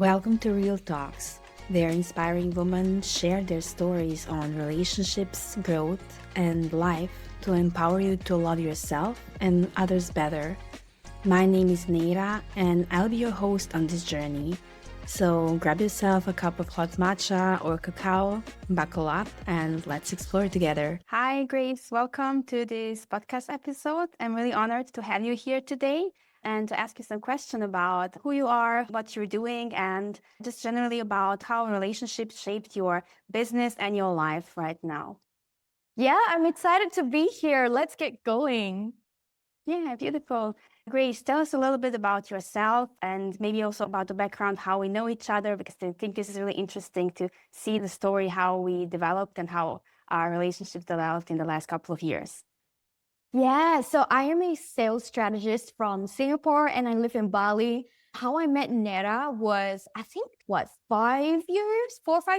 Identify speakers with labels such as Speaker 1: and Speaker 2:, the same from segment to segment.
Speaker 1: Welcome to Real Talks, where inspiring women share their stories on relationships, growth, and life to empower you to love yourself and others better. My name is Neira, and I'll be your host on this journey. So grab yourself a cup of hot matcha or cacao, buckle up, and let's explore together. Hi, Grace. Welcome to this podcast episode. I'm really honored to have you here today and to ask you some question about who you are, what you're doing, and just generally about how relationships shaped your business and your life right now.
Speaker 2: Yeah, I'm excited to be here. Let's get going.
Speaker 1: Yeah, beautiful. Grace, tell us a little bit about yourself and maybe also about the background, how we know each other, because I think this is really interesting to see the story, how we developed and how our relationship developed in the last couple of years.
Speaker 2: Yeah, so I am a sales strategist from Singapore and I live in Bali. How I met Nera was, I think, 4 or 5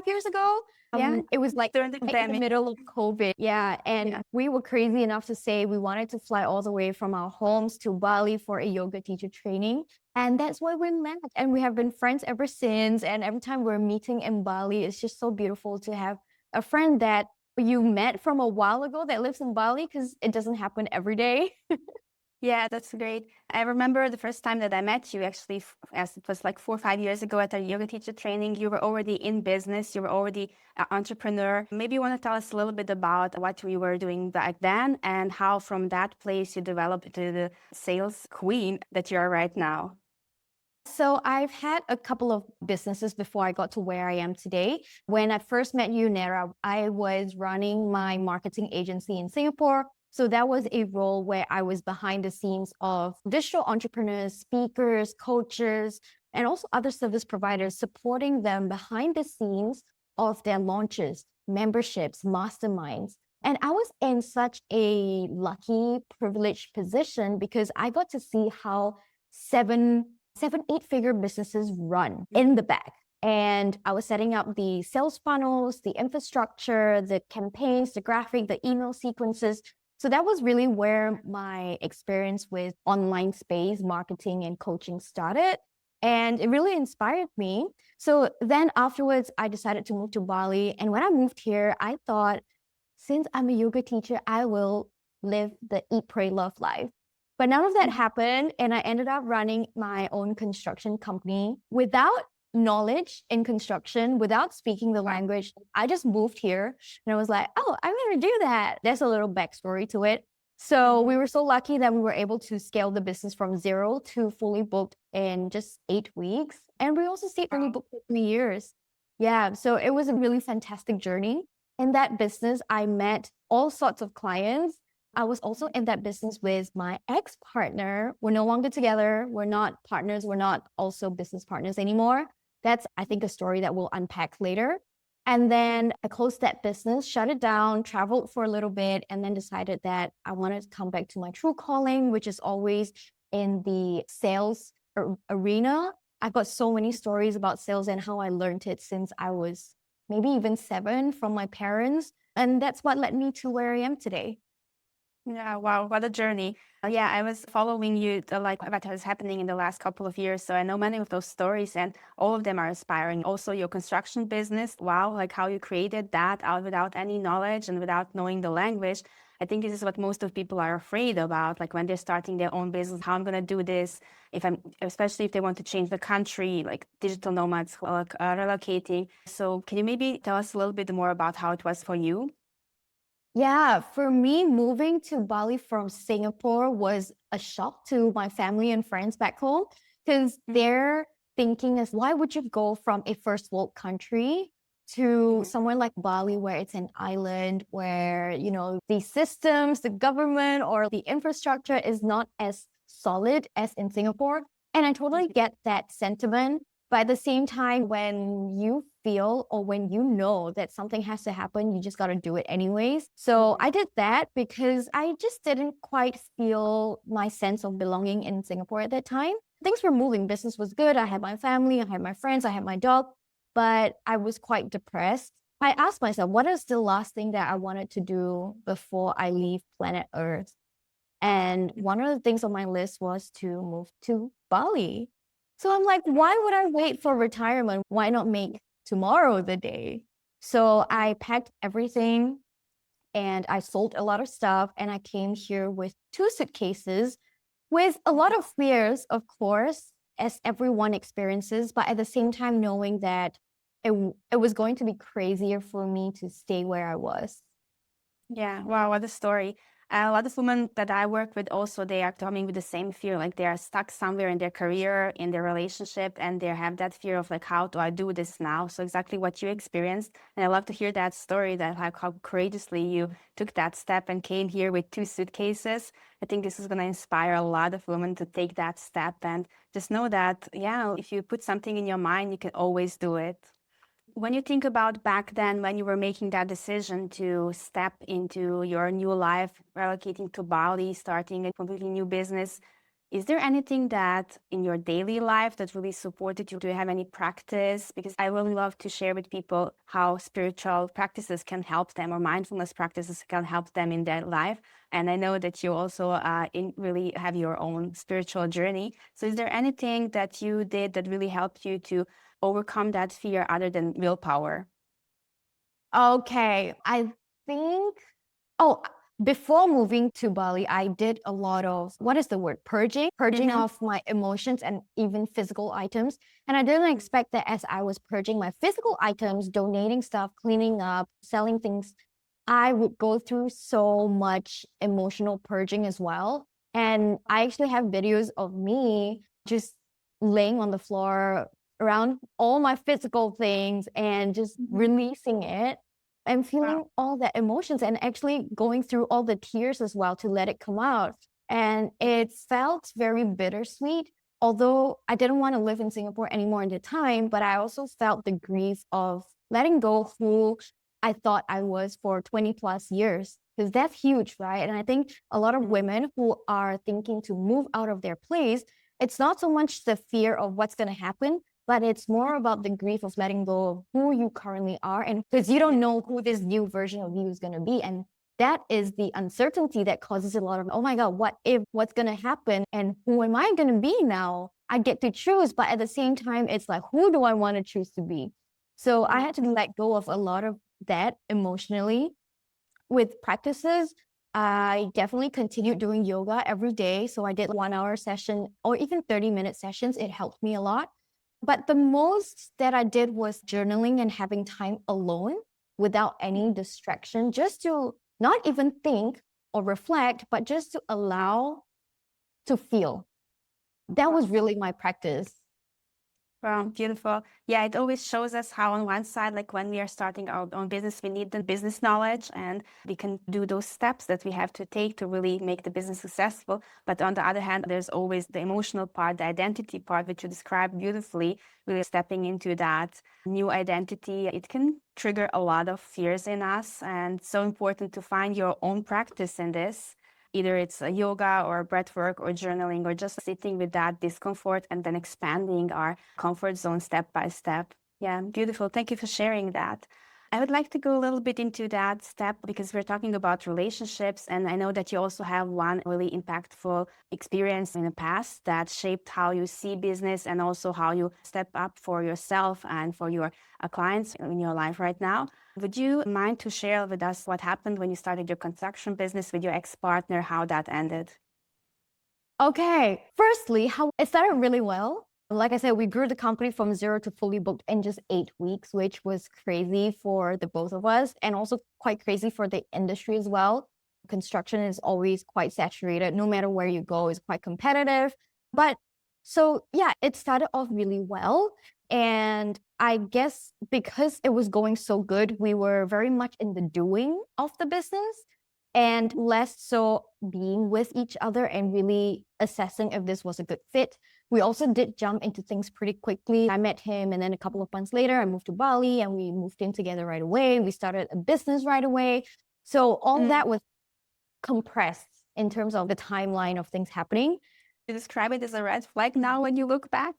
Speaker 2: years ago?
Speaker 1: Yeah,
Speaker 2: It was like
Speaker 1: during the
Speaker 2: right in the
Speaker 1: pandemic.
Speaker 2: middle of COVID. Yeah, and we were crazy enough to say we wanted to fly all the way from our homes to Bali for a yoga teacher training. And that's where we met. And we have been friends ever since. And every time we're meeting in Bali, it's just so beautiful to have a friend that you met from a while ago that lives in Bali, because it doesn't happen every day.
Speaker 1: Yeah, that's great. I remember the first time that I met you, actually, as it was like 4 or 5 years ago at a yoga teacher training, you were already in business, you were already an entrepreneur. Maybe you want to tell us a little bit about what you were doing back then and how from that place you developed into the sales queen that you are right now.
Speaker 2: So I've had a couple of businesses before I got to where I am today. When I first met you, Nera, I was running my marketing agency in Singapore. So that was a role where I was behind the scenes of digital entrepreneurs, speakers, coaches, and also other service providers, supporting them behind the scenes of their launches, memberships, masterminds. And I was in such a lucky, privileged position because I got to see how seven, 8-figure businesses run in the back. And I was setting up the sales funnels, the infrastructure, the campaigns, the graphic, the email sequences. So that was really where my experience with online space marketing and coaching started. And it really inspired me. So then afterwards, I decided to move to Bali. And when I moved here, I thought, since I'm a yoga teacher, I will live the eat, pray, love life. But none of that happened. And I ended up running my own construction company without knowledge in construction, without speaking the language. I just moved here and I was like, oh, I'm going to do that. There's a little backstory to it. So we were so lucky that we were able to scale the business from zero to fully booked in just 8 weeks. And we also stayed fully booked for 3 years. Yeah. So it was a really fantastic journey. In that business, I met all sorts of clients. I was also in that business with my ex-partner. We're no longer together. We're not partners. We're not also business partners anymore. That's, I think, a story that we'll unpack later. And then I closed that business, shut it down, traveled for a little bit, and then decided that I wanted to come back to my true calling, which is always in the sales arena. I've got so many stories about sales and how I learned it since I was maybe even 7 from my parents. And that's what led me to where I am today.
Speaker 1: Yeah, wow, what a journey. Yeah, I was following you, like what was happening in the last couple of years. So I know many of those stories and all of them are inspiring. Also your construction business, wow, like how you created that out without any knowledge and without knowing the language. I think this is what most of people are afraid about, like when they're starting their own business, how I'm going to do this, especially if they want to change the country, like digital nomads, like relocating. So can you maybe tell us a little bit more about how it was for you?
Speaker 2: Yeah, for me, moving to Bali from Singapore was a shock to my family and friends back home because their thinking is, why would you go from a first world country to somewhere like Bali where it's an island where, the systems, the government, or the infrastructure is not as solid as in Singapore? And I totally get that sentiment. But at the same time, when you feel or when you know that something has to happen, you just got to do it anyways. So I did that because I just didn't quite feel my sense of belonging in Singapore at that time. Things were moving, business was good. I had my family, I had my friends, I had my dog, but I was quite depressed. I asked myself, what is the last thing that I wanted to do before I leave planet Earth? And one of the things on my list was to move to Bali. So I'm like, why would I wait for retirement? Why not make tomorrow the day? So I packed everything and I sold a lot of stuff and I came here with 2 suitcases with a lot of fears, of course, as everyone experiences, but at the same time knowing that it was going to be crazier for me to stay where I was.
Speaker 1: Yeah, wow, what a story. A lot of women that I work with also, they are coming with the same fear, like they are stuck somewhere in their career, in their relationship, and they have that fear of like, how do I do this now? So exactly what you experienced. And I love to hear that story, that like how courageously you took that step and came here with 2 suitcases. I think this is going to inspire a lot of women to take that step and just know that, yeah, if you put something in your mind, you can always do it. When you think about back then, when you were making that decision to step into your new life, relocating to Bali, starting a completely new business, is there anything that in your daily life that really supported you? Do you have any practice? Because I really love to share with people how spiritual practices can help them, or mindfulness practices can help them in their life. And I know that you also really have your own spiritual journey. So is there anything that you did that really helped you to overcome that fear other than willpower?
Speaker 2: Okay, I think, oh, before moving to Bali, I did a lot of, what is the word? Purging
Speaker 1: Mm-hmm.
Speaker 2: of my emotions and even physical items. And I didn't expect that as I was purging my physical items, donating stuff, cleaning up, selling things, I would go through so much emotional purging as well. And I actually have videos of me just laying on the floor around all my physical things and just
Speaker 1: Mm-hmm.
Speaker 2: releasing it and
Speaker 1: Wow.
Speaker 2: feeling all the emotions and actually going through all the tears as well to let it come out. And it felt very bittersweet, although I didn't want to live in Singapore anymore at the time, but I also felt the grief of letting go who I thought I was for 20 plus years. Because that's huge, right? And I think a lot of
Speaker 1: Mhm.
Speaker 2: women who are thinking to move out of their place, it's not so much the fear of what's going to happen, but it's more about the grief of letting go of who you currently are. And because you don't know who this new version of you is going to be. And that is the uncertainty that causes a lot of, oh my God, what if, what's going to happen? And who am I going to be now? I get to choose. But at the same time, it's like, who do I want to choose to be? So I had to let go of a lot of that emotionally. With practices, I definitely continued doing yoga every day. So I did 1 hour session or even 30-minute sessions. It helped me a lot. But the most that I did was journaling and having time alone without any distraction, just to not even think or reflect, but just to allow to feel. That was really my practice.
Speaker 1: Wow, beautiful. Yeah, it always shows us how on one side, like when we are starting our own business, we need the business knowledge and we can do those steps that we have to take to really make the business successful. But on the other hand, there's always the emotional part, the identity part, which you described beautifully, really stepping into that new identity. It can trigger a lot of fears in us, and so important to find your own practice in this. Either it's a yoga or breath work or journaling or just sitting with that discomfort and then expanding our comfort zone step by step. Yeah, beautiful. Thank you for sharing that. I would like to go a little bit into that step because we're talking about relationships. And I know that you also have one really impactful experience in the past that shaped how you see business and also how you step up for yourself and for your clients in your life right now. Would you mind to share with us what happened when you started your construction business with your ex-partner, how that ended?
Speaker 2: Okay. Firstly, how it started really well. Like I said, we grew the company from zero to fully booked in just 8 weeks, which was crazy for the both of us and also quite crazy for the industry as well. Construction is always quite saturated. No matter where you go, it's quite competitive. But so yeah, it started off really well. And I guess because it was going so good, we were very much in the doing of the business and less so being with each other and really assessing if this was a good fit. We also did jump into things pretty quickly. I met him, and then a couple of months later, I moved to Bali and we moved in together right away. We started a business right away. So all
Speaker 1: Mm.
Speaker 2: that was compressed in terms of the timeline of things happening.
Speaker 1: You describe it as a red flag now when you look back?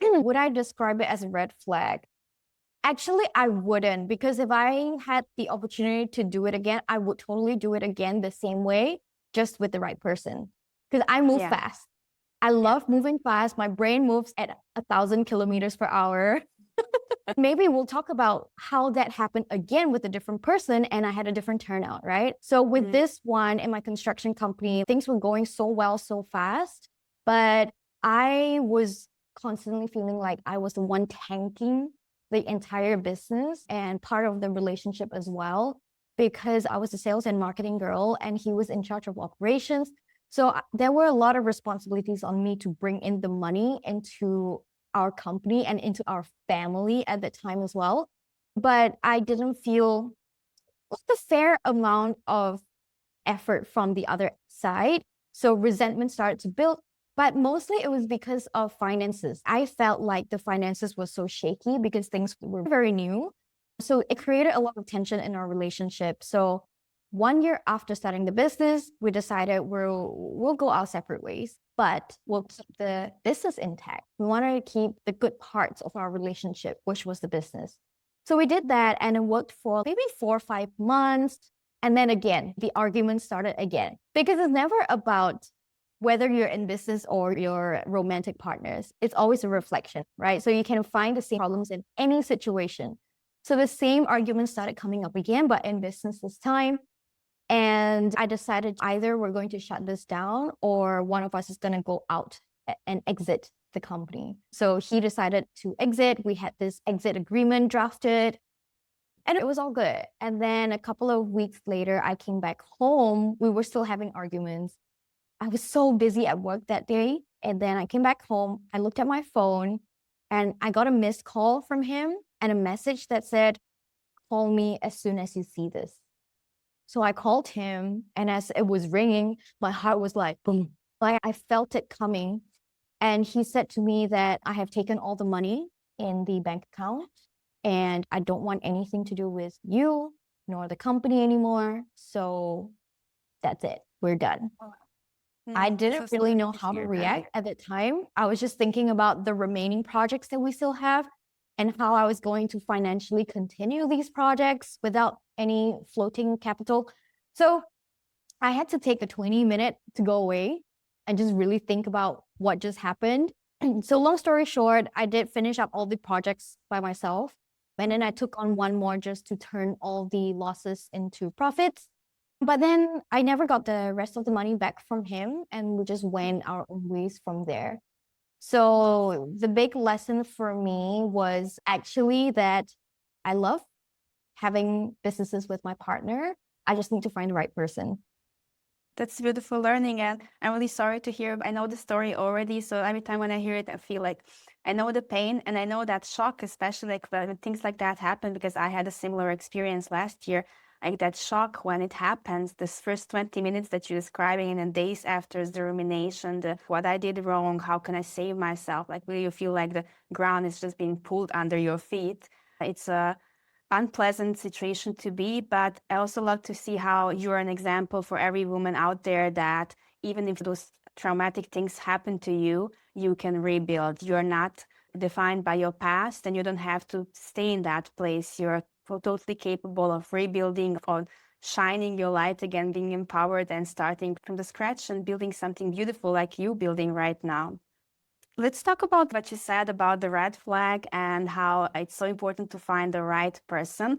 Speaker 2: Would I describe it as a red flag? Actually, I wouldn't, because if I had the opportunity to do it again, I would totally do it again the same way, just with the right person. Because I move
Speaker 1: Yeah.
Speaker 2: fast. I love moving fast. My brain moves at 1,000 kilometers per hour. Maybe we'll talk about how that happened again with a different person and I had a different turnout, right? So with this one in my construction company, things were going so well, so fast, but I was constantly feeling like I was the one tanking the entire business and part of the relationship as well, because I was the sales and marketing girl and he was in charge of operations. So there were a lot of responsibilities on me to bring in the money into our company and into our family at that time as well. But I didn't feel the fair amount of effort from the other side. So resentment started to build. But mostly it was because of finances. I felt like the finances were so shaky because things were very new. So it created a lot of tension in our relationship. So 1 year after starting the business, we decided we'll go our separate ways, but we'll keep the business intact. We wanted to keep the good parts of our relationship, which was the business. So we did that and it worked for maybe 4 or 5 months. And then again, the argument started again because it's never about whether you're in business or your romantic partners. It's always a reflection, right? So you can find the same problems in any situation. So the same argument started coming up again, but in business this time. And I decided either we're going to shut this down or one of us is going to go out and exit the company. So he decided to exit. We had this exit agreement drafted and it was all good. And then a couple of weeks later, I came back home. We were still having arguments. I was so busy at work that day. And then I came back home. I looked at my phone and I got a missed call from him and a message that said, call me as soon as you see this. So I called him, and as it was ringing, my heart was like, boom. Like I felt it coming. And he said to me that I have taken all the money in the bank account and I don't want anything to do with you nor the company anymore. So that's it. We're done. I didn't really know how to react at that time. I was just thinking about the remaining projects that we still have and how I was going to financially continue these projects without any floating capital. So I had to take a 20-minute to go away and just really think about what just happened. So long story short, I did finish up all the projects by myself. And then I took on one more just to turn all the losses into profits. But then I never got the rest of the money back from him and we just went our own ways from there. So the big lesson for me was actually that I love having businesses with my partner. I just need to find the right person.
Speaker 1: That's beautiful learning, and I'm really sorry to hear. I know the story already, so every time when I hear it, I feel like I know the pain and I know that shock, especially like when things like that happen, because I had a similar experience last year. Like that shock when it happens, this first 20 minutes that you're describing, and then days after is the rumination, the what I did wrong, how can I save myself? Like really you feel like the ground is just being pulled under your feet. It's a unpleasant situation to be, but I also love to see how you're an example for every woman out there that even if those traumatic things happen to you, you can rebuild. You're not defined by your past and you don't have to stay in that place. You're totally capable of rebuilding, of shining your light again, being empowered and starting from the scratch and building something beautiful like you building right now. Let's talk about what you said about the red flag and how it's so important to find the right person.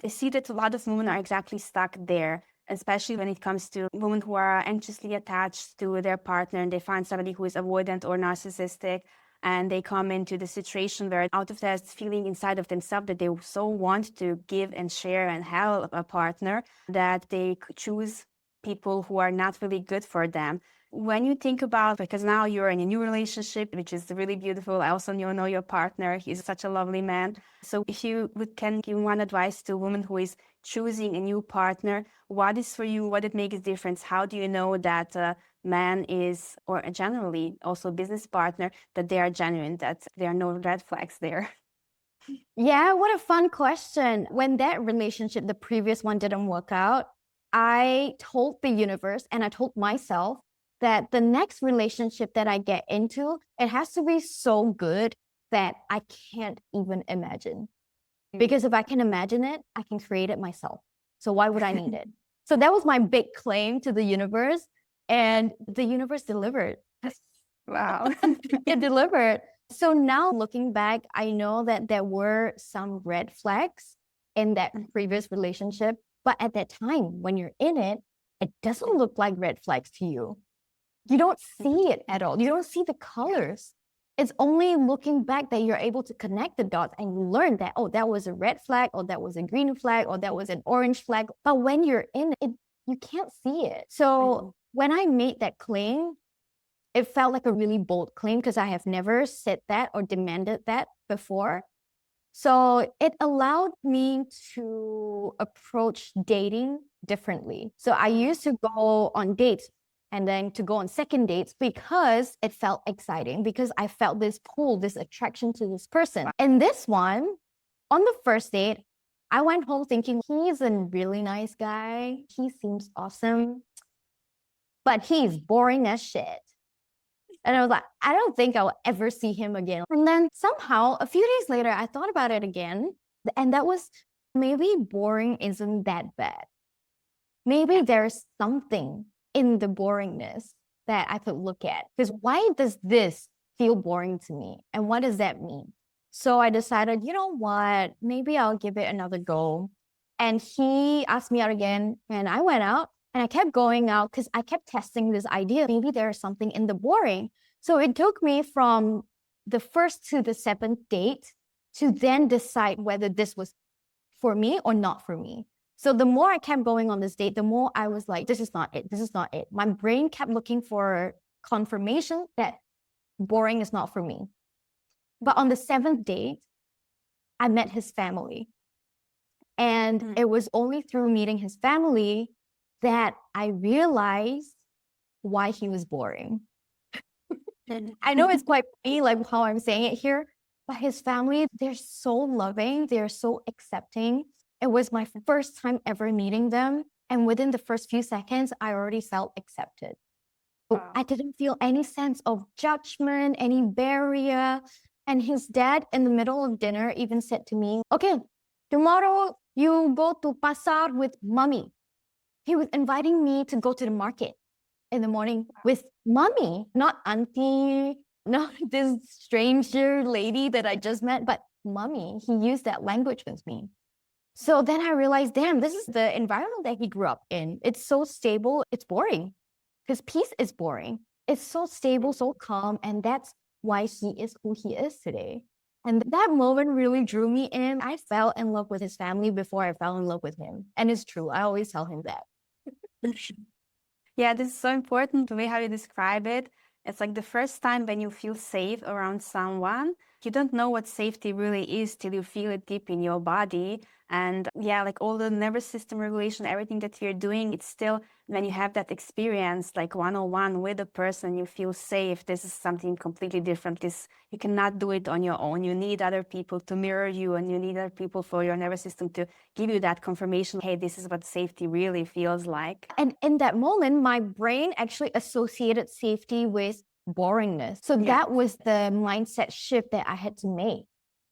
Speaker 1: I see that a lot of women are exactly stuck there, especially when it comes to women who are anxiously attached to their partner and they find somebody who is avoidant or narcissistic and they come into the situation where out of that feeling inside of themselves that they so want to give and share and help a partner that they choose people who are not really good for them. When you think about, because now you're in a new relationship, which is really beautiful. I also know your partner. He's such a lovely man. So if you can give one advice to a woman who is choosing a new partner, what is for you, what it makes a difference? How do you know that a man is, or generally also a business partner, that they are genuine, that there are no red flags there?
Speaker 2: Yeah, what a fun question. When that relationship, the previous one, didn't work out, I told the universe and I told myself that the next relationship that I get into, it has to be so good that I can't even imagine. Because if I can imagine it, I can create it myself. So why would I need it? So that was my big claim to the universe, and the universe delivered.
Speaker 1: Wow.
Speaker 2: It delivered. So now looking back, I know that there were some red flags in that previous relationship. But at that time, when you're in it, it doesn't look like red flags to you. You don't see it at all. You don't see the colors. It's only looking back that you're able to connect the dots and you learn that, oh, that was a red flag, or that was a green flag, or that was an orange flag. But when you're in it, you can't see it. So when I made that claim, it felt like a really bold claim because I have never said that or demanded that before. So it allowed me to approach dating differently. So I used to go on dates and then to go on second dates because it felt exciting, because I felt this pull, this attraction to this person. And this one, on the first date, I went home thinking he's a really nice guy. He seems awesome, but he's boring as shit. And I was like, I don't think I'll ever see him again. And then somehow, a few days later, I thought about it again. And that was, maybe boring isn't that bad. Maybe there's something in the boringness that I could look at. Because why does this feel boring to me? And what does that mean? So I decided, you know what? Maybe I'll give it another go. And he asked me out again, and I went out. And I kept going out because I kept testing this idea. Maybe there's something in the boring. So it took me from the first to the seventh date to then decide whether this was for me or not for me. So the more I kept going on this date, the more I was like, this is not it. This is not it. My brain kept looking for confirmation that boring is not for me. But on the seventh date, I met his family. And it was only through meeting his family that I realized why he was boring. I know it's quite funny, like how I'm saying it here, but his family, they're so loving, they're so accepting. It was my first time ever meeting them. And within the first few seconds, I already felt accepted. Wow. I didn't feel any sense of judgment, any barrier. And his dad, in the middle of dinner, even said to me, okay, tomorrow you go to pasar with mommy. He was inviting me to go to the market in the morning with mommy, not auntie, not this stranger lady that I just met, but mommy. He used that language with me. So then I realized, damn, this is the environment that he grew up in. It's so stable, it's boring. Because peace is boring. It's so stable, so calm, and that's why he is who he is today. And that moment really drew me in. I fell in love with his family before I fell in love with him. And it's true. I always tell him that.
Speaker 1: Yeah, this is so important, the way how you describe it. It's like the first time when you feel safe around someone, you don't know what safety really is till you feel it deep in your body. And yeah, like all the nervous system regulation, everything that you're doing, it's still when you have that experience, like one-on-one with a person, you feel safe. This is something completely different. This, you cannot do it on your own. You need other people to mirror you, and you need other people for your nervous system to give you that confirmation. Hey, this is what safety really feels like.
Speaker 2: And in that moment, my brain actually associated safety with boringness. So that was the mindset shift that I had to make.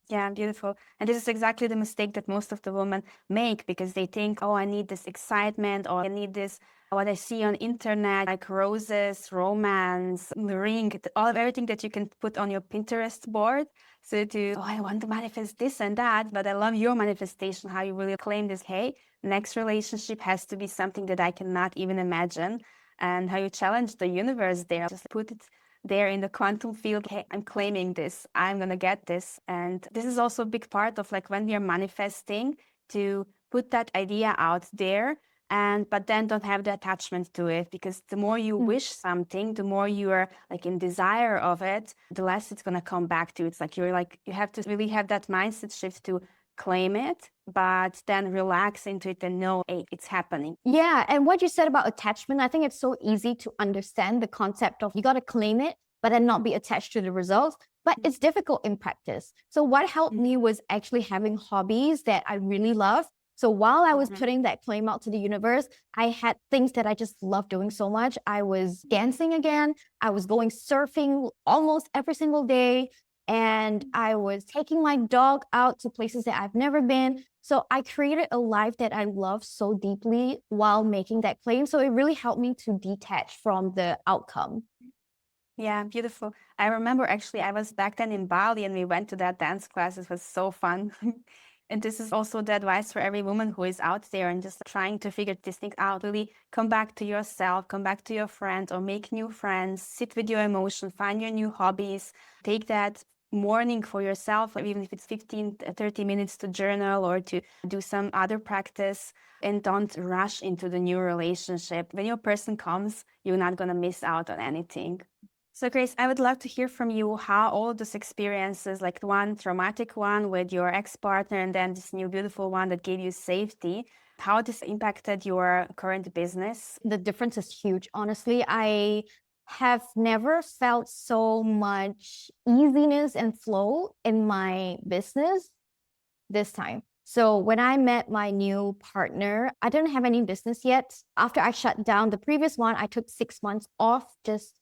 Speaker 1: Yeah, beautiful. And this is exactly the mistake that most of the women make, because they think, oh, I need this excitement, or I need this, what I see on internet, like roses, romance, ring, everything that you can put on your Pinterest board. So oh, I want to manifest this and that, but I love your manifestation, how you really claim this, hey, next relationship has to be something that I cannot even imagine, and how you challenge the universe there. Just put it there in the quantum field. Hey, I'm claiming this, I'm gonna get this. And this is also a big part of like when we are manifesting, to put that idea out there, and but then don't have the attachment to it, because the more you wish something, the more you are like in desire of it, the less it's gonna come back to you. It's like you have to really have that mindset shift to claim it, but then relax into it and know, hey, it's happening.
Speaker 2: Yeah. And what you said about attachment, I think it's so easy to understand the concept of you got to claim it, but then not be attached to the results. But it's difficult in practice. So what helped me was actually having hobbies that I really love. So while I was putting that claim out to the universe, I had things that I just love doing so much. I was dancing again. I was going surfing almost every single day. And I was taking my dog out to places that I've never been. So I created a life that I love so deeply while making that claim. So it really helped me to detach from the outcome.
Speaker 1: Yeah, beautiful. I remember actually I was back then in Bali and we went to that dance class. It was so fun. And this is also the advice for every woman who is out there and just trying to figure this thing out. Really come back to yourself, come back to your friends or make new friends, sit with your emotion, find your new hobbies, take that morning for yourself, even if it's 15, 30 minutes to journal or to do some other practice, and don't rush into the new relationship. When your person comes, you're not going to miss out on anything. So, Grace, I would love to hear from you how all of those experiences, like one traumatic one with your ex-partner and then this new beautiful one that gave you safety, how this impacted your current business.
Speaker 2: The difference is huge. Honestly, I have never felt so much easiness and flow in my business this time. So when I met my new partner, I didn't have any business yet. After I shut down the previous one, I took 6 months off just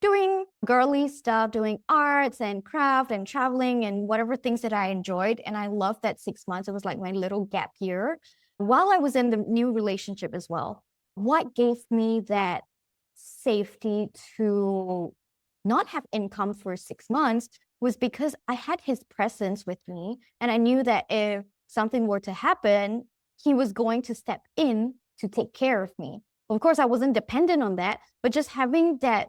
Speaker 2: doing girly stuff, doing arts and craft and traveling and whatever things that I enjoyed. And I loved that 6 months. It was like my little gap year while I was in the new relationship as well. What gave me that safety to not have income for 6 months was because I had his presence with me. And I knew that if something were to happen, he was going to step in to take care of me. Of course, I wasn't dependent on that, but just having that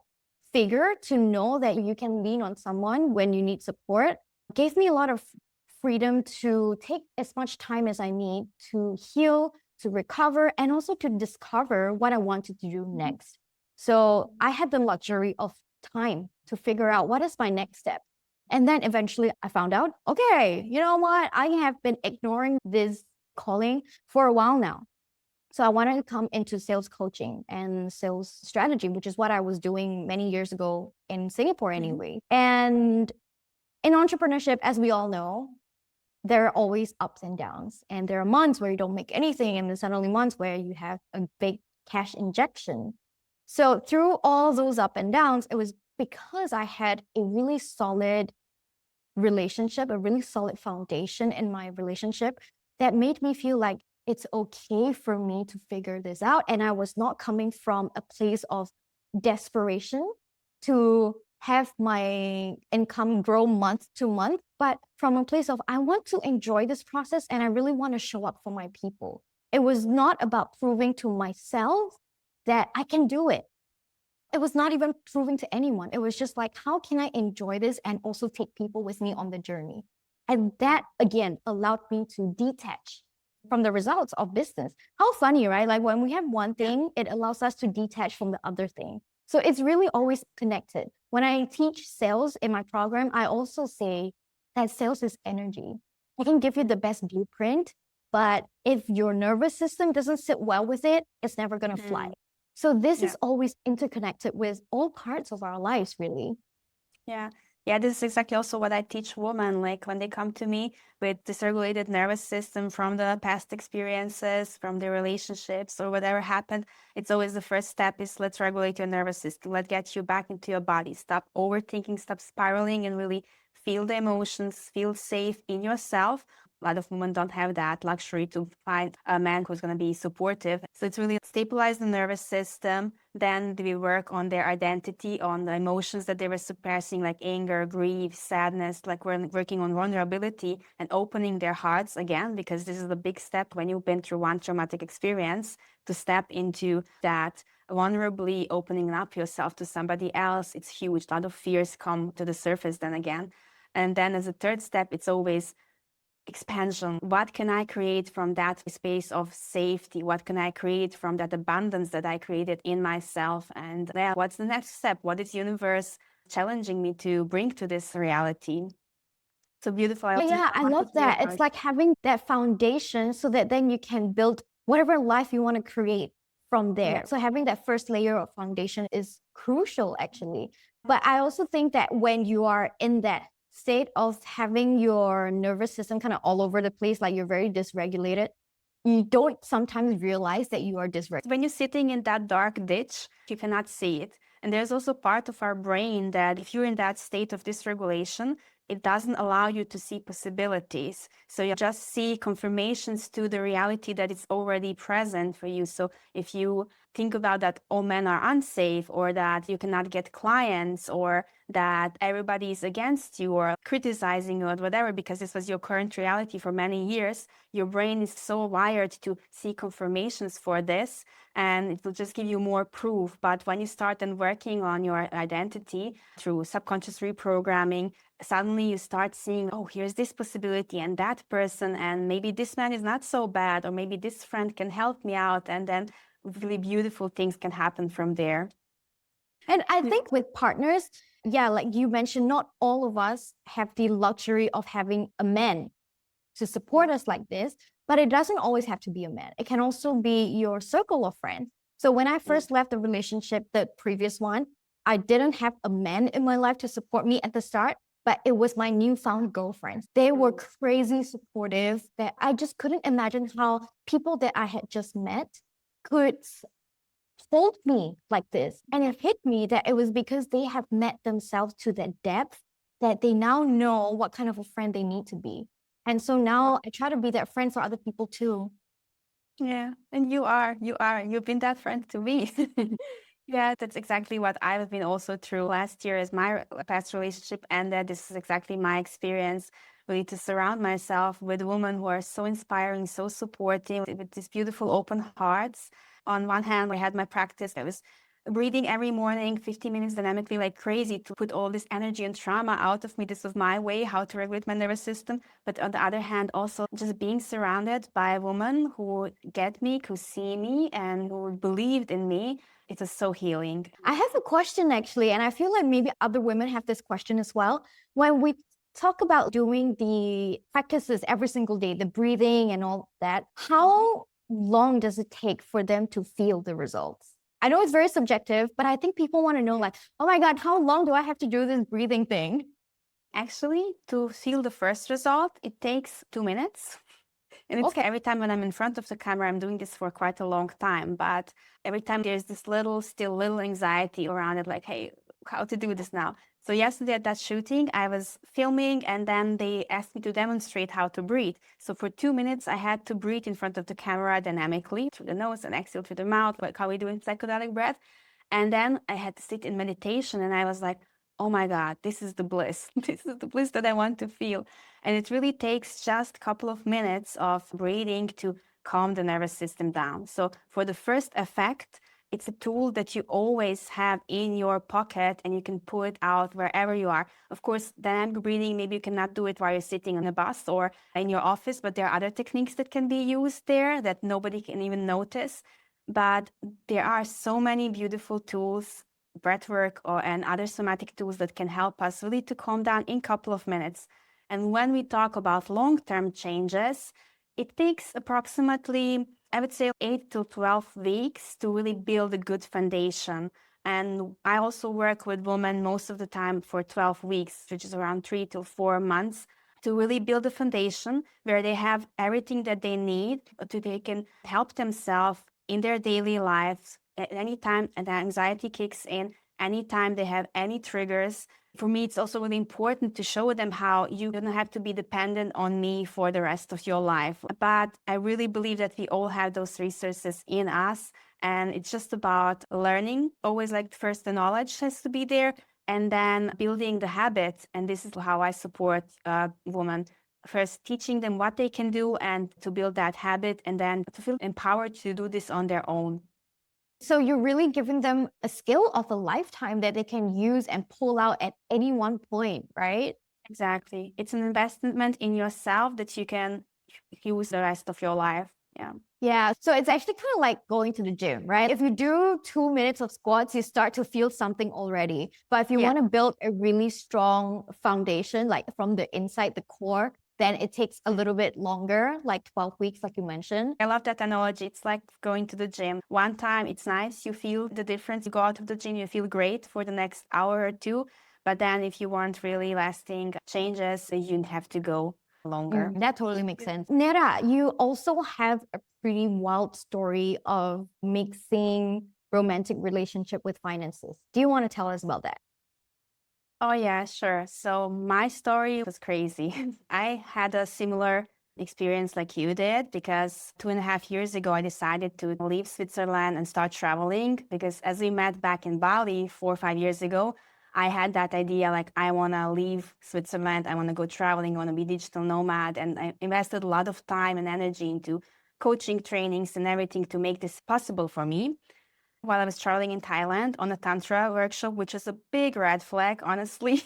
Speaker 2: figure to know that you can lean on someone when you need support gave me a lot of freedom to take as much time as I need to heal, to recover, and also to discover what I wanted to do next. So I had the luxury of time to figure out what is my next step. And then eventually I found out, okay, you know what? I have been ignoring this calling for a while now. So I wanted to come into sales coaching and sales strategy, which is what I was doing many years ago in Singapore anyway. And in entrepreneurship, as we all know, there are always ups and downs. And there are months where you don't make anything, and there's suddenly months where you have a big cash injection. So through all those up and downs, it was because I had a really solid relationship, a really solid foundation in my relationship that made me feel like it's okay for me to figure this out. And I was not coming from a place of desperation to have my income grow month to month, but from a place of I want to enjoy this process and I really want to show up for my people. It was not about proving to myself that I can do it. It was not even proving to anyone. It was just like, how can I enjoy this and also take people with me on the journey? And that, again, allowed me to detach from the results of business. How funny, right? Like when we have one thing, it allows us to detach from the other thing. So it's really always connected. When I teach sales in my program, I also say that sales is energy. I can give you the best blueprint, but if your nervous system doesn't sit well with it, it's never going to fly. So this is always interconnected with all parts of our lives, really.
Speaker 1: Yeah. Yeah, this is exactly also what I teach women. Like when they come to me with dysregulated nervous system from the past experiences, from their relationships or whatever happened, it's always the first step is let's regulate your nervous system. Let's get you back into your body. Stop overthinking, stop spiraling, and really feel the emotions, feel safe in yourself. A lot of women don't have that luxury to find a man who's going to be supportive. So it's really stabilize the nervous system. Then we work on their identity, on the emotions that they were suppressing, like anger, grief, sadness. Like we're working on vulnerability and opening their hearts again, because this is the big step when you've been through one traumatic experience to step into that vulnerably opening up yourself to somebody else. It's huge. A lot of fears come to the surface then again. And then as a third step, it's always expansion. What can I create from that space of safety? What can I create from that abundance that I created in myself? And what's the next step? What is universe challenging me to bring to this reality? So beautiful.
Speaker 2: I love that. It's like having that foundation so that then you can build whatever life you want to create from there. So having that first layer of foundation is crucial, actually. But I also think that when you are in that state of having your nervous system kind of all over the place, like you're very dysregulated, you don't sometimes realize that you are dysregulated.
Speaker 1: When you're sitting in that dark ditch, you cannot see it. And there's also part of our brain that if you're in that state of dysregulation, it doesn't allow you to see possibilities. So you just see confirmations to the reality that it's already present for you. So if you think about that all men are unsafe, or that you cannot get clients, or that everybody is against you or criticizing you or whatever, because this was your current reality for many years, your brain is so wired to see confirmations for this, and it will just give you more proof. But when you start then working on your identity through subconscious reprogramming, suddenly you start seeing, oh, here's this possibility and that person, and maybe this man is not so bad, or maybe this friend can help me out, and then really beautiful things can happen from there.
Speaker 2: And I think with partners, yeah, like you mentioned, not all of us have the luxury of having a man to support us like this, but it doesn't always have to be a man. It can also be your circle of friends. So when I first left the relationship, the previous one, I didn't have a man in my life to support me at the start, but it was my newfound girlfriends. They were crazy supportive that I just couldn't imagine how people that I had just met could hold me like this. And it hit me that it was because they have met themselves to that depth that they now know what kind of a friend they need to be. And so now I try to be that friend for other people too.
Speaker 1: Yeah, and you've been that friend to me. Yeah, that's exactly what I've been also through last year as my past relationship ended. This is exactly my experience, really, to surround myself with women who are so inspiring, so supportive, with these beautiful open hearts. On one hand, I had my practice. I was breathing every morning, 15 minutes dynamically like crazy to put all this energy and trauma out of me. This was my way how to regulate my nervous system. But on the other hand, also just being surrounded by women who get me, who see me, and who believed in me, it was so healing.
Speaker 2: I have a question actually, and I feel like maybe other women have this question as well. When we talk about doing the practices every single day, the breathing and all that, how long does it take for them to feel the results? I know it's very subjective, but I think people want to know, like, oh my God, how long do I have to do this breathing thing?
Speaker 1: Actually, to feel the first result, it takes 2 minutes. And it's every time when I'm in front of the camera, I'm doing this for quite a long time. But every time there's this little anxiety around it, like, hey, how to do this now? So yesterday at that shooting, I was filming, and then they asked me to demonstrate how to breathe. So for 2 minutes, I had to breathe in front of the camera dynamically through the nose and exhale through the mouth, like how we do in psychedelic breath. And then I had to sit in meditation, and I was like, oh my God, this is the bliss. This is the bliss that I want to feel. And it really takes just a couple of minutes of breathing to calm the nervous system down. So for the first effect, it's a tool that you always have in your pocket, and you can pull it out wherever you are. Of course, dynamic breathing, maybe you cannot do it while you're sitting on a bus or in your office, but there are other techniques that can be used there that nobody can even notice. But there are so many beautiful tools, breathwork and other somatic tools that can help us really to calm down in a couple of minutes. And when we talk about long-term changes, it takes approximately, I would say, 8 to 12 weeks to really build a good foundation. And I also work with women most of the time for 12 weeks, which is around 3 to 4 months, to really build a foundation where they have everything that they need so they can help themselves in their daily lives at any time and anxiety kicks in, anytime they have any triggers. For me, it's also really important to show them how you don't have to be dependent on me for the rest of your life. But I really believe that we all have those resources in us, and it's just about learning. Always, like, first the knowledge has to be there, and then building the habit. And this is how I support women. First, teaching them what they can do and to build that habit, and then to feel empowered to do this on their own.
Speaker 2: So you're really giving them a skill of a lifetime that they can use and pull out at any one point, right?
Speaker 1: Exactly. It's an investment in yourself that you can use the rest of your life. Yeah.
Speaker 2: Yeah. So it's actually kind of like going to the gym, right? If you do 2 minutes of squats, you start to feel something already. But if you want to build a really strong foundation, like from the inside, the core, then it takes a little bit longer, like 12 weeks, like you mentioned.
Speaker 1: I love that analogy. It's like going to the gym. One time it's nice, you feel the difference. You go out of the gym, you feel great for the next hour or two. But then if you want really lasting changes, you have to go longer.
Speaker 2: That totally makes sense. Nera, you also have a pretty wild story of mixing romantic relationship with finances. Do you want to tell us about that?
Speaker 1: Oh, yeah, sure. So my story was crazy. I had a similar experience like you did, because 2.5 years ago, I decided to leave Switzerland and start traveling. Because as we met back in Bali 4 or 5 years ago, I had that idea like, I want to leave Switzerland, I want to go traveling, I want to be digital nomad. And I invested a lot of time and energy into coaching trainings and everything to make this possible for me. While I was traveling in Thailand on a Tantra workshop, which is a big red flag, honestly.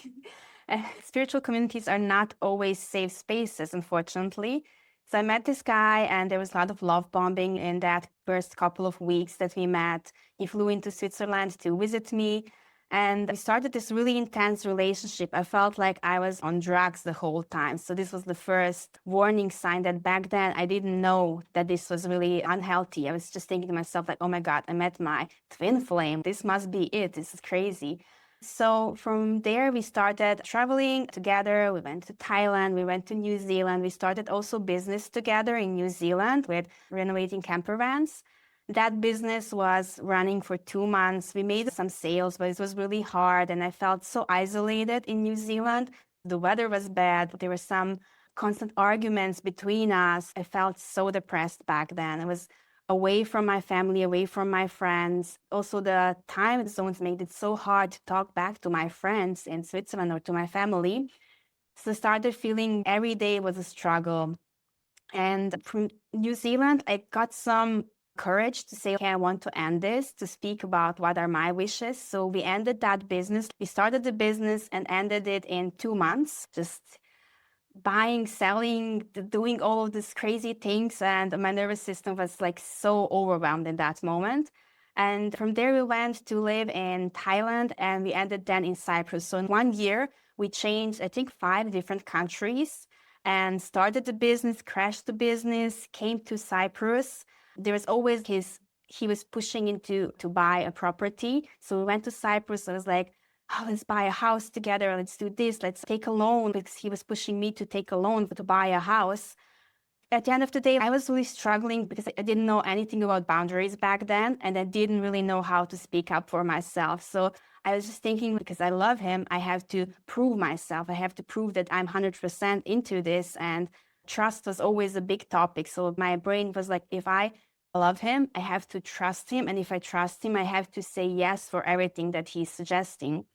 Speaker 1: Spiritual communities are not always safe spaces, unfortunately. So I met this guy, and there was a lot of love bombing in that first couple of weeks that we met. He flew into Switzerland to visit me, and we started this really intense relationship. I felt like I was on drugs the whole time. So this was the first warning sign that back then I didn't know that this was really unhealthy. I was just thinking to myself like, oh my God, I met my twin flame. This must be it. This is crazy. So from there, we started traveling together. We went to Thailand, we went to New Zealand. We started also business together in New Zealand with renovating camper vans. That business was running for 2 months. We made some sales, but it was really hard. And I felt so isolated in New Zealand. The weather was bad. There were some constant arguments between us. I felt so depressed back then. I was away from my family, away from my friends. Also, the time zones made it so hard to talk back to my friends in Switzerland or to my family. So I started feeling every day was a struggle. And from New Zealand, I got some courage to say, okay, I want to end this, to speak about what are my wishes. So we ended that business. We started the business and ended it in 2 months, just buying, selling, doing all of these crazy things. And my nervous system was like so overwhelmed in that moment. And from there, we went to live in Thailand, and we ended then in Cyprus. So in 1 year, we changed, I think, 5 different countries and started the business, crashed the business, came to Cyprus. There was always he was pushing into to buy a property. So we went to Cyprus. I was like, oh, let's buy a house together. Let's do this. Let's take a loan, because he was pushing me to take a loan to buy a house. At the end of the day, I was really struggling because I didn't know anything about boundaries back then, and I didn't really know how to speak up for myself. So I was just thinking, because I love him, I have to prove myself. I have to prove that I'm 100% into this. And trust was always a big topic. So my brain was like, if I love him, I have to trust him. And if I trust him, I have to say yes for everything that he's suggesting.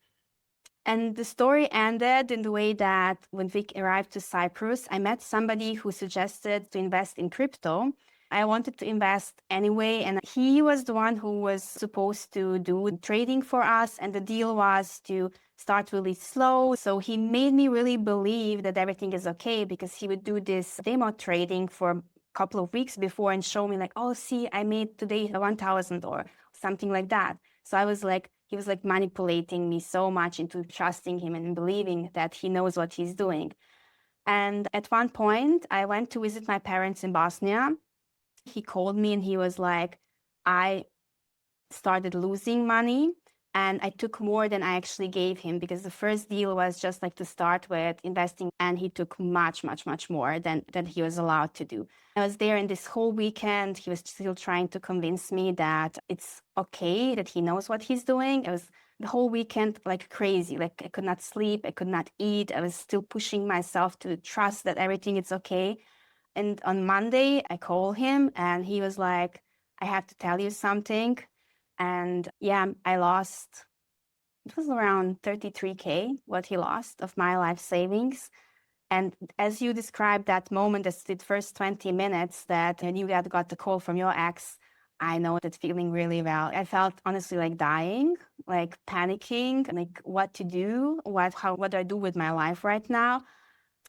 Speaker 1: And the story ended in the way that when we arrived to Cyprus, I met somebody who suggested to invest in crypto. I wanted to invest anyway, and he was the one who was supposed to do trading for us, and the deal was to start really slow. So he made me really believe that everything is okay, because he would do this demo trading for a couple of weeks before and show me like, oh, see, I made today 1,000 or something like that. So I was like, he was like manipulating me so much into trusting him and believing that he knows what he's doing. And at one point, I went to visit my parents in Bosnia. He called me and he was like, I started losing money, and I took more than I actually gave him, because the first deal was just like to start with investing, and he took much, much, much more than he was allowed to do. I was there, and this whole weekend, he was still trying to convince me that it's okay, that he knows what he's doing. It was the whole weekend like crazy. Like I could not sleep, I could not eat. I was still pushing myself to trust that everything is okay. And on Monday, I called him, and he was like, I have to tell you something. And yeah, I lost, it was around 33K, what he lost of my life savings. And as you described that moment, as the first 20 minutes that you got the call from your ex, I know that feeling really well. I felt honestly like dying, like panicking, like what to do, what do I do with my life right now?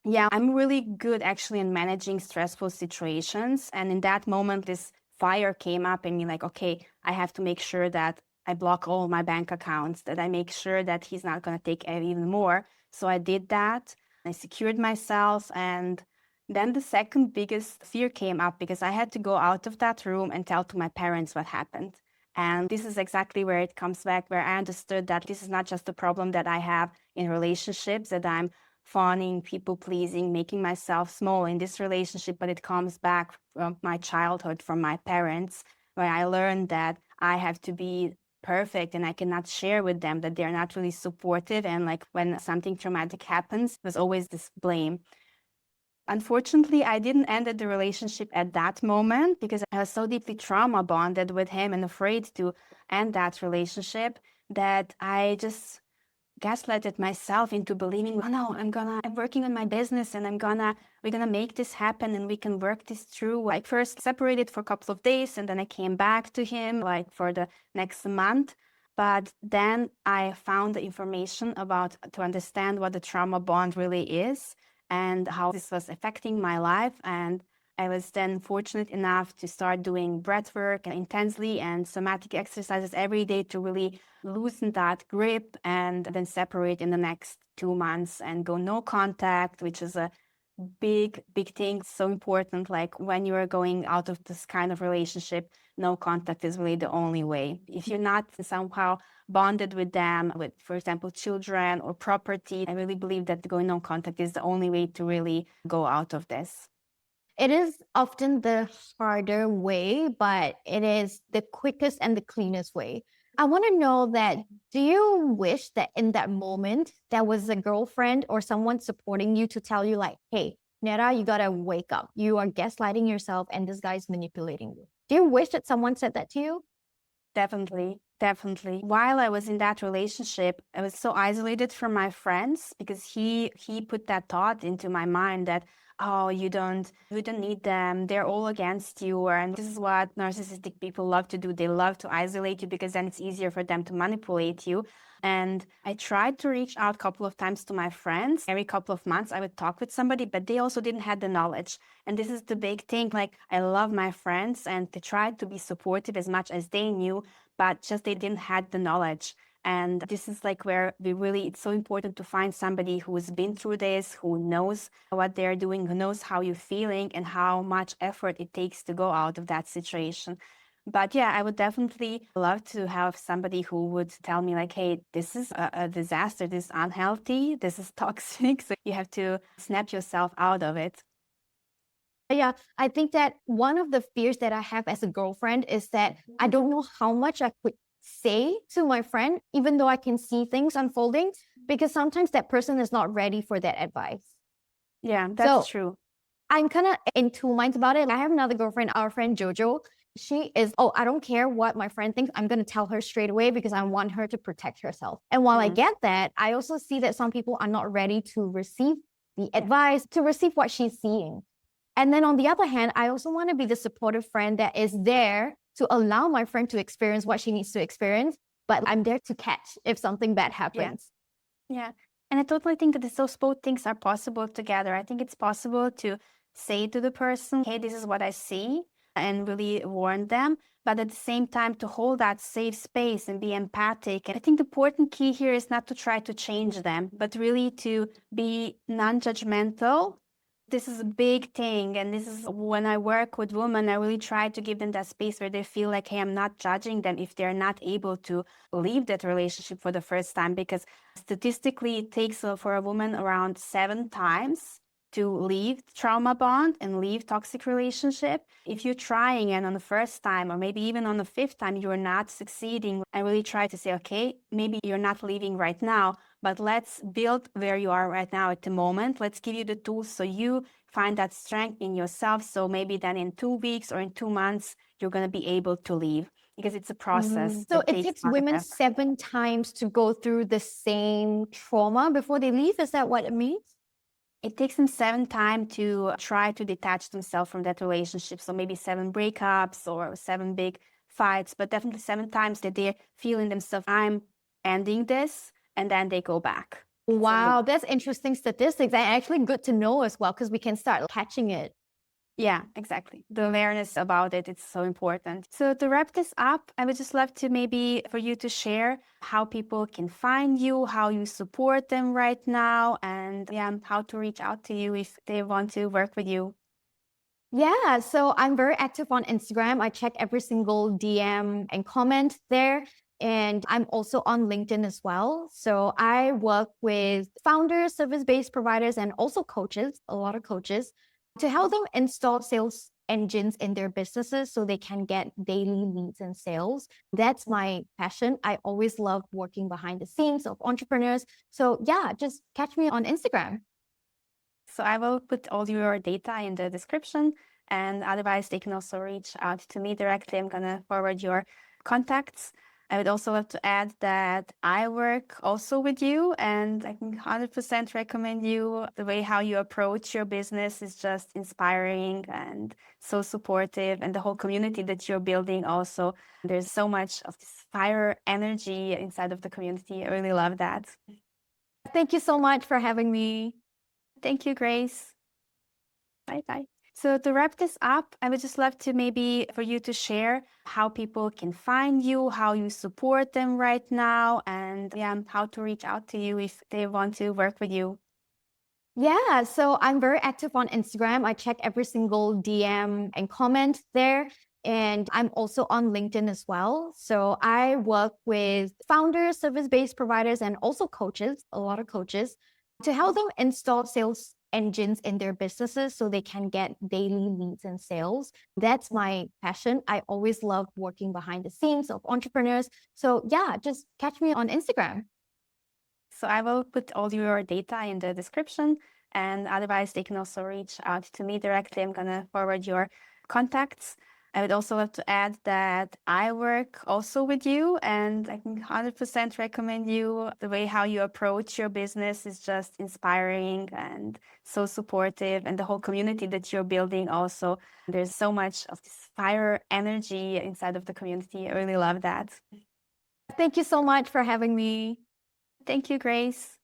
Speaker 1: Yeah, I'm really good actually in managing stressful situations. And in that moment, this fire came up in me like, okay, I have to make sure that I block all my bank accounts, that I make sure that he's not going to take even more. So I did that. I secured myself. And then the second biggest fear came up, because I had to go out of that room and tell to my parents what happened. And this is exactly where it comes back, where I understood that this is not just a problem that I have in relationships, that I'm fawning, people pleasing, making myself small in this relationship, but it comes back from my childhood, from my parents, where I learned that I have to be perfect and I cannot share with them, that they're not really supportive. And like when something traumatic happens, there's always this blame. Unfortunately, I didn't end the relationship at that moment because I was so deeply trauma bonded with him and afraid to end that relationship that I just gaslighted myself into believing, oh no, I'm working on my business and we're gonna make this happen and we can work this through. I first separated for a couple of days and then I came back to him like for the next month. But then I found the information about to understand what the trauma bond really is and how this was affecting my life. And I was then fortunate enough to start doing breath work intensely and somatic exercises every day to really loosen that grip and then separate in the next 2 months and go no contact, which is a big thing. So important. Like when you are going out of this kind of relationship, no contact is really the only way. If you're not somehow bonded with them, with, for example, children or property, I really believe that going no contact is the only way to really go out of this.
Speaker 2: It is often the harder way, but it is the quickest and the cleanest way. I want to know that, do you wish that in that moment there was a girlfriend or someone supporting you to tell you like, hey, Nera, you got to wake up. You are gaslighting yourself and this guy's manipulating you. Do you wish that someone said that to you?
Speaker 1: Definitely, definitely. While I was in that relationship, I was so isolated from my friends because he put that thought into my mind that, oh, you don't need them. They're all against you. And this is what narcissistic people love to do. They love to isolate you because then it's easier for them to manipulate you. And I tried to reach out a couple of times to my friends. Every couple of months, I would talk with somebody, but they also didn't have the knowledge. And this is the big thing. Like, I love my friends and they tried to be supportive as much as they knew, but just they didn't have the knowledge. And this is like where it's so important to find somebody who's been through this, who knows what they're doing, who knows how you're feeling and how much effort it takes to go out of that situation. But yeah, I would definitely love to have somebody who would tell me like, hey, this is a disaster, this is unhealthy, this is toxic. So you have to snap yourself out of it.
Speaker 2: Yeah, I think that one of the fears that I have as a girlfriend is that I don't know how much I could say to my friend, even though I can see things unfolding, because sometimes that person is not ready for that advice.
Speaker 1: Yeah, that's
Speaker 2: So
Speaker 1: true.
Speaker 2: I'm kind of in two minds about it. I have another girlfriend, our friend Jojo. She is, oh, I don't care what my friend thinks. I'm going to tell her straight away because I want her to protect herself. And while I get that, I also see that some people are not ready to receive the advice, to receive what she's seeing. And then on the other hand, I also want to be the supportive friend that is there to allow my friend to experience what she needs to experience, but I'm there to catch if something bad happens.
Speaker 1: Yeah. And I totally think that those both things are possible together. I think it's possible to say to the person, hey, this is what I see, and really warn them. But at the same time, to hold that safe space and be empathic. And I think the important key here is not to try to change them, but really to be non judgmental. This is a big thing. And this is when I work with women, I really try to give them that space where they feel like, hey, I'm not judging them if they're not able to leave that relationship for the first time. Because statistically, it takes for a woman around 7 times to leave trauma bond and leave toxic relationship. If you're trying and on the first time or maybe even on the fifth time you're not succeeding, I really try to say, okay, maybe you're not leaving right now, but let's build where you are right now at the moment. Let's give you the tools so you find that strength in yourself. So maybe then in 2 weeks or in 2 months, you're going to be able to leave because it's a process.
Speaker 2: So it takes women 7 times to go through the same trauma before they leave. Is that what it means?
Speaker 1: It takes them 7 times to try to detach themselves from that relationship. So maybe 7 breakups or 7 big fights, but definitely 7 times that they're feeling themselves, I'm ending this, and then they go back.
Speaker 2: Wow, that's interesting statistics and actually good to know as well because we can start catching it.
Speaker 1: Yeah, exactly. The awareness about it, it's so important. So to wrap this up, I would just love to maybe for you to share how people can find you, how you support them right now, and yeah, how to reach out to you if they want to work with you.
Speaker 2: Yeah, so I'm very active on Instagram. I check every single DM and comment there. And I'm also on LinkedIn as well. So I work with founders, service-based providers, and also coaches, a lot of coaches, to help them install sales engines in their businesses so they can get daily leads and sales. That's my passion. I always love working behind the scenes of entrepreneurs. So yeah, just catch me on Instagram.
Speaker 1: So I will put all your data in the description, and otherwise they can also reach out to me directly. I'm gonna forward your contacts. I would also love to add that I work also with you, and I can 100% recommend you. The way how you approach your business is just inspiring and so supportive, and the whole community that you're building also. There's so much of this fire energy inside of the community. I really love that.
Speaker 2: Thank you so much for having me.
Speaker 1: Thank you, Grace. Bye bye. So to wrap this up, I would just love to maybe for you to share how people can find you, how you support them right now, and yeah, how to reach out to you if they want to work with you.
Speaker 2: Yeah, so I'm very active on Instagram. I check every single DM and comment there. And I'm also on LinkedIn as well. So I work with founders, service-based providers, and also coaches, a lot of coaches, to help them install sales engines in their businesses so they can get daily leads and sales. That's my passion. I always love working behind the scenes of entrepreneurs. So yeah, just catch me on Instagram.
Speaker 1: So I will put all your data in the description, and otherwise they can also reach out to me directly. I'm gonna forward your contacts. I would also love to add that I work also with you, and I can 100% recommend you. The way how you approach your business is just inspiring and so supportive, and the whole community that you're building also. There's so much of this fire energy inside of the community. I really love that.
Speaker 2: Thank you so much for having me.
Speaker 1: Thank you, Grace.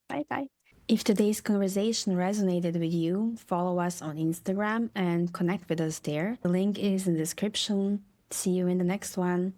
Speaker 1: Bye bye. If today's conversation resonated with you, follow us on Instagram and connect with us there. The link is in the description. See you in the next one.